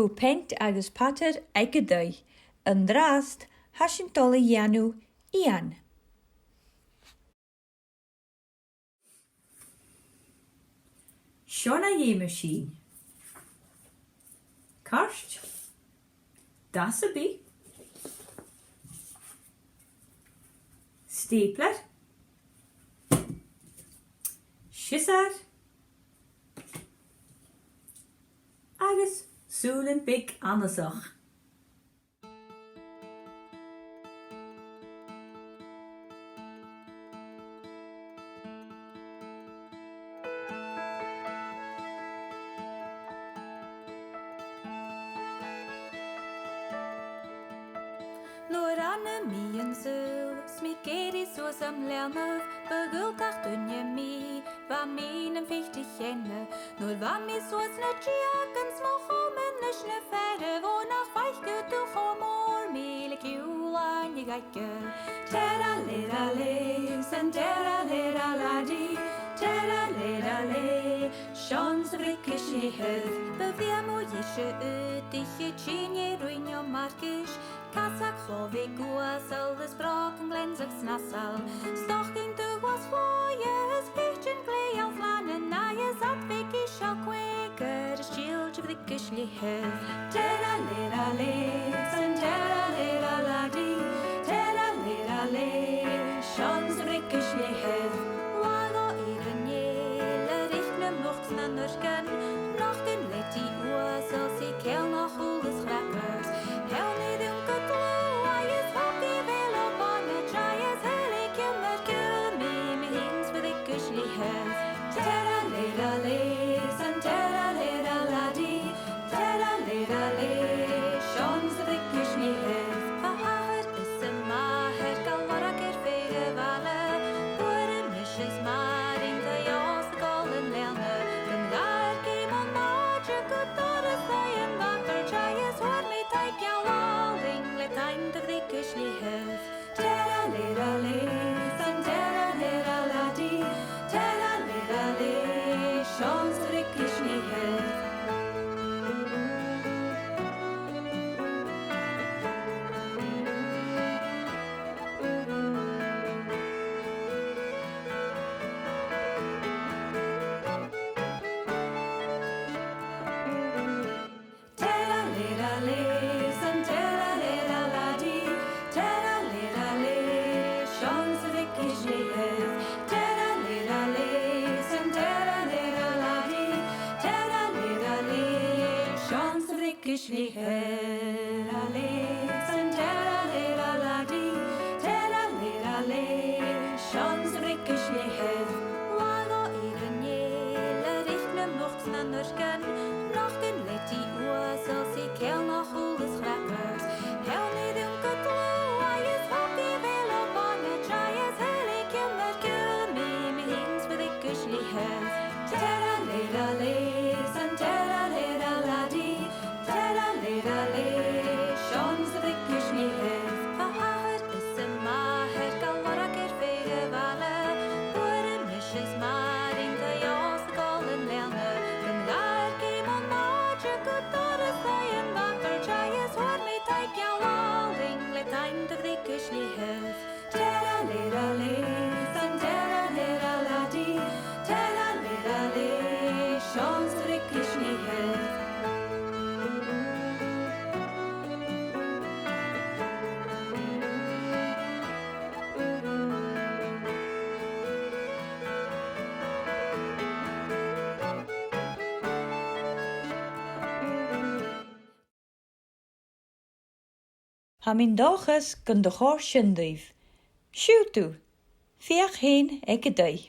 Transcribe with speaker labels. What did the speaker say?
Speaker 1: Fu Peant agus pater ag go taigh, an drast hasin dola dheanú ían.
Speaker 2: Seán a dhéime sin. Karst. Das a bí. Stapler. Sisar. Agus súlin big anasach.
Speaker 3: Nuair anna mí an súl, smí géirí suas am leanmh, begulgach dunne mí, bha mí an fichte chenne. Nuair bha mí suas na tríag an smó chomen is na ferre, bó nach feichte tú chomór mí le ciúlain i gaice. Tera lera le, san tera lera ladi, tera lera le, Sean sa brickish i hydd, befiam o ysio ydych i tîn rwynio margish, Casac chlofi gwas al ys broc yn glensach snasal, Stochyn dy gwas fwyas, Pichin glei al flan yn naias at figish al gweger, Stiel dy brickish li hydd. Tera lera le, san tera lera ladi, tera lera le, Sean sa brickish li hydd. Wago i'r niel, yr ich na mocht na nyrgen, Noch gyn leti oas al si cael na chwlys crackers, Hel ni ddim gydlw, a ys hogi fel o bon y trai ys helig ym yr gylmi, mi hins fydd i gysli hydd. Tera lera le, san tera lera ladi, tera lera le, Sean sydd i gysli hydd. Pa haher ys y maher, gael warag i'r ffeir y fale, Bwyr y misys marin, gaios y gol yn leilna, Gymgair gym o'n nadr, gydor y ddau yn fater, trai ys war mi taigh iawal, le time dy fyddi gysli hydd. Tera lera le, san tera lera ladi, tera lera le, Sean sydd i gysli hydd. Tera lera le, san tera lera ladi, tera lera le, Sean sydd i gysli hydd. Tera lera le, san tera lera ladi, tera lera le, Sean sydd i gysli hydd. Tera le, san tera lera ladi, tera lera le, Sean sydd i gysli hydd. Wago i'r niel, yr ich na mocht na nyrgen, Noch gyn leti oas al si cael na chwlys crackers, Hel ni ddim gydlw, a ys hogi fel o bon y trai ys helig ym yr gylmi, mi hins fydd i gysli hydd. Tera lera le, san tera lera ladi, tera lera le, Sean sydd i gysli hydd. Pa haher ys y maher, gael warag i'r ffeir y fale, Bwyr y misys marin, gaios y gol yn leilna, Gymgair gym o'n nadr, gydor y ddau yn fater, trai ys war mi taigh iawal, le time dy fyddi gysli hydd. Tera lera le, san tera lera ladi, tera lera le, Sean sydd i gysli hydd.
Speaker 1: Ha min dochas gan de chór sindaibh. Siútú, fiach héin ag go taigh.